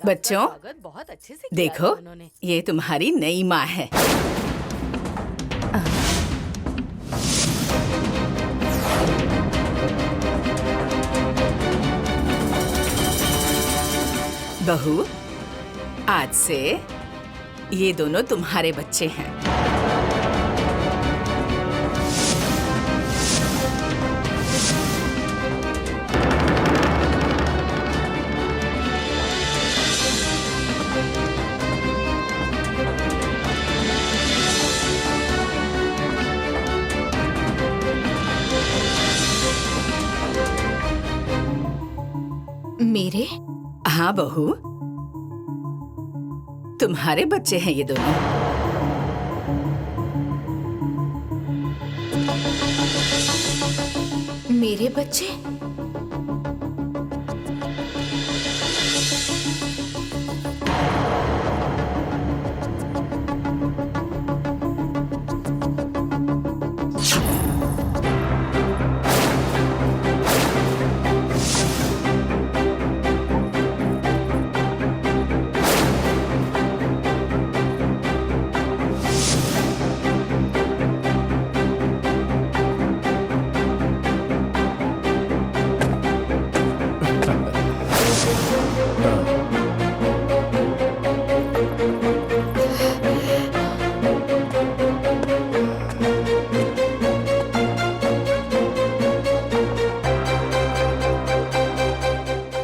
बच्चों बहुत अच्छे से देखो, ये तुम्हारी नई माँ है। बहू, आज से ये दोनों तुम्हारे बच्चे हैं। मेरे? हाँ बहू, तुम्हारे बच्चे हैं ये दोनों। मेरे बच्चे?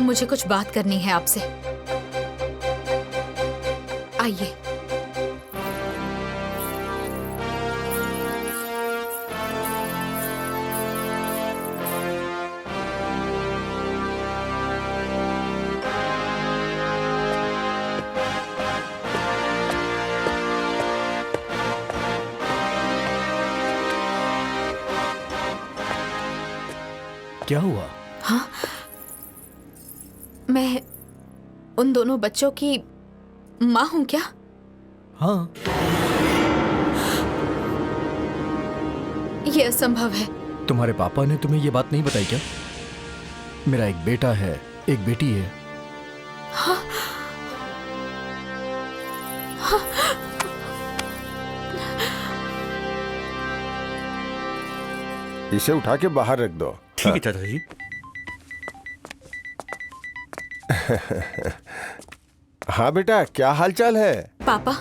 मुझे कुछ बात करनी है आपसे। आइए। क्या हुआ? हाँ, मैं उन दोनों बच्चों की माँ हूँ क्या? हाँ। ये असंभव है। तुम्हारे पापा ने तुम्हें ये बात नहीं बताई क्या? मेरा एक बेटा है, एक बेटी है। हाँ, हाँ। इसे उठा के बाहर रख दो। ठीक है चाचा जी। हाँ बेटा, क्या हालचाल है? पापा,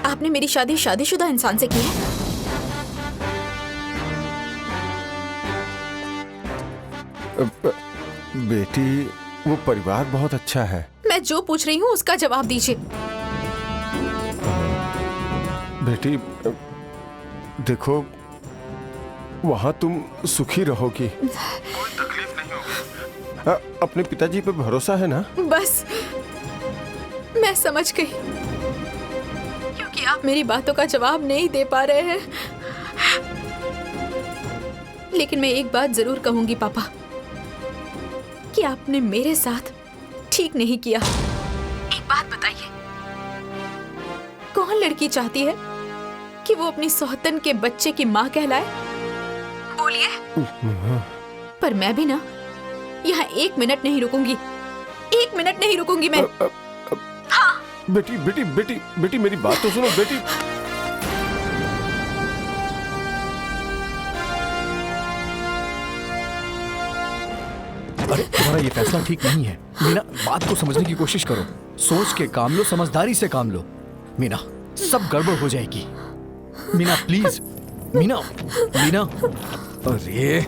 आपने मेरी शादी शादीशुदा इंसान से की है? बेटी, वो परिवार बहुत अच्छा है। मैं जो पूछ रही हूँ उसका जवाब दीजिए। बेटी, देखो, वहाँ तुम सुखी रहोगी, कोई तकलीफ नहीं होगी। अपने पिताजी पे भरोसा है ना? बस, मैं समझ गई। क्योंकि आप मेरी बातों का जवाब नहीं दे पा रहे हैं। लेकिन मैं एक बात जरूर कहूंगी पापा, कि आपने मेरे साथ ठीक नहीं किया। एक बात बताइए, कौन लड़की चाहती है कि वो अपनी सौतन के बच्चे की माँ कहलाए? बोलिए। पर मैं भी ना यहाँ एक मिनट नहीं रुकूंगी। एक मिनट नहीं रुकूंगी मैं। हाँ। बेटी बेटी बेटी बेटी, मेरी बात तो सुनो बेटी। अरे तुम्हारा ये फैसला ठीक नहीं है मीना। बात को समझने की कोशिश करो, सोच के काम लो, समझदारी से काम लो। मीना, सब गड़बड़ हो जाएगी। मीना प्लीज, मीना, मीना। अरे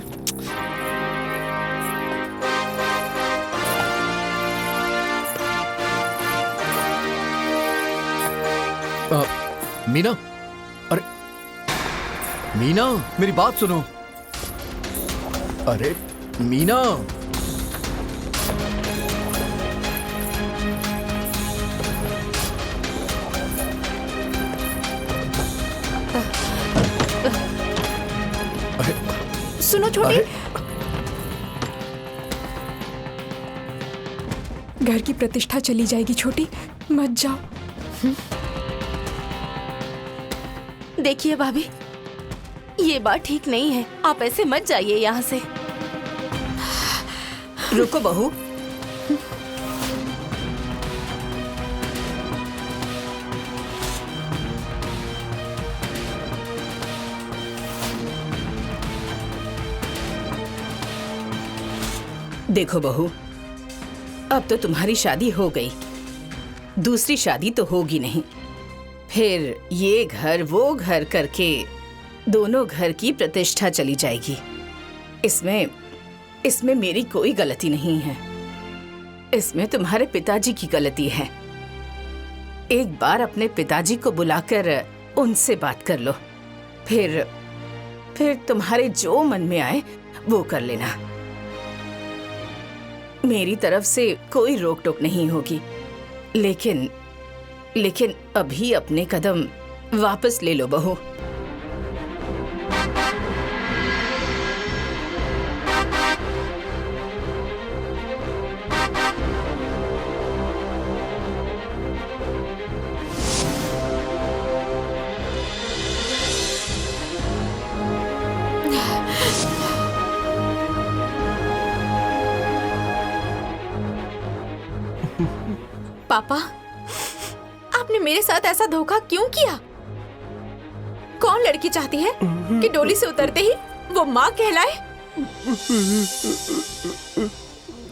मीना, अरे मीना, मेरी बात सुनो। अरे मीना, सुनो छोटी, घर की प्रतिष्ठा चली जाएगी छोटी, मत जाओ। देखिए भाभी, ये बात ठीक नहीं है। आप ऐसे मत जाइए यहाँ से। रुको बहू। देखो बहू, अब तो तुम्हारी शादी हो गई, दूसरी शादी तो होगी नहीं। फिर ये घर वो घर करके दोनों घर की प्रतिष्ठा चली जाएगी। इसमें मेरी कोई गलती नहीं है, इसमें तुम्हारे पिताजी की गलती है। एक बार अपने पिताजी को बुलाकर उनसे बात कर लो, फिर तुम्हारे जो मन में आए वो कर लेना। मेरी तरफ से कोई रोक टोक नहीं होगी, लेकिन अभी अपने कदम वापस ले लो बहू। पापा, आपने मेरे साथ ऐसा धोखा क्यों किया? कौन लड़की चाहती है कि डोली से उतरते ही वो माँ कहलाए?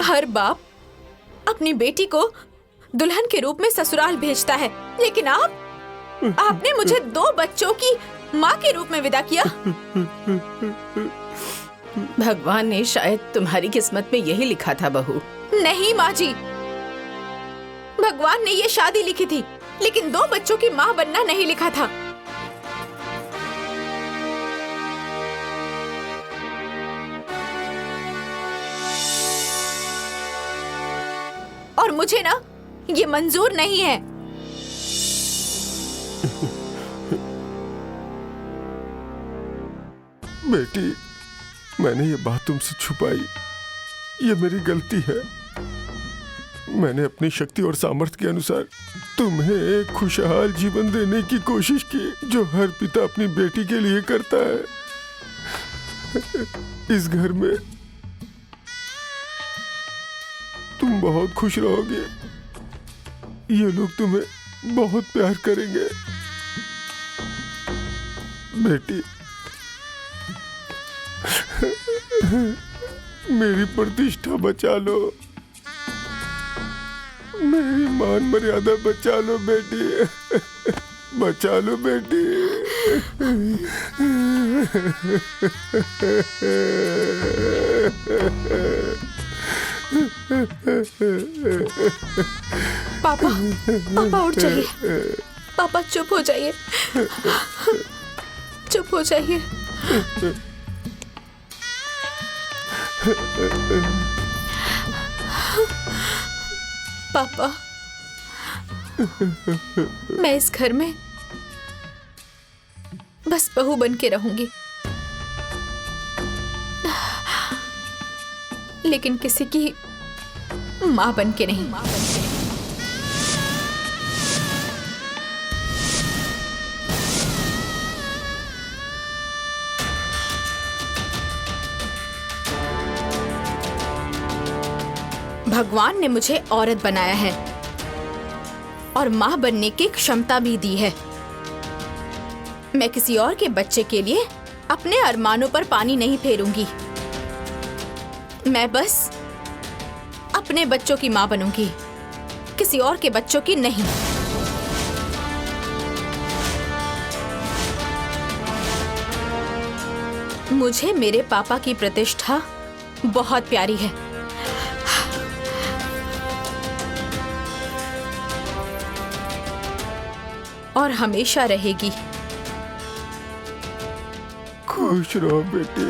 हर बाप अपनी बेटी को दुल्हन के रूप में ससुराल भेजता है, लेकिन आपने मुझे 2 बच्चों की माँ के रूप में विदा किया। भगवान ने शायद तुम्हारी किस्मत में यही लिखा था बहू। नहीं माँ जी, भगवान ने ये शादी लिखी थी, लेकिन 2 बच्चों की माँ बनना नहीं लिखा था। और मुझे ना ये मंजूर नहीं है। बेटी, मैंने ये बात तुमसे छुपाई, ये मेरी गलती है। मैंने अपनी शक्ति और सामर्थ्य के अनुसार तुम्हें एक खुशहाल जीवन देने की कोशिश की, जो हर पिता अपनी बेटी के लिए करता है। इस घर में तुम बहुत खुश रहोगे, ये लोग तुम्हें बहुत प्यार करेंगे। बेटी, मेरी प्रतिष्ठा बचा लो, मेरी मान मर्यादा बचा लो बेटी, बचा लो बेटी। पापा उठ जाइए। पापा चुप हो जाइए, चुप हो जाइए। पापा, मैं इस घर में बस बहू बन के रहूंगी, लेकिन किसी की माँ बन के नहीं। भगवान ने मुझे औरत बनाया है और माँ बनने की क्षमता भी दी है। मैं किसी और के बच्चे के लिए अपने अरमानों पर पानी नहीं फेरूंगी। मैं बस अपने बच्चों की माँ बनूंगी, किसी और के बच्चों की नहीं। मुझे मेरे पापा की प्रतिष्ठा बहुत प्यारी है। और हमेशा रहेगी। खुश रहो बेटी।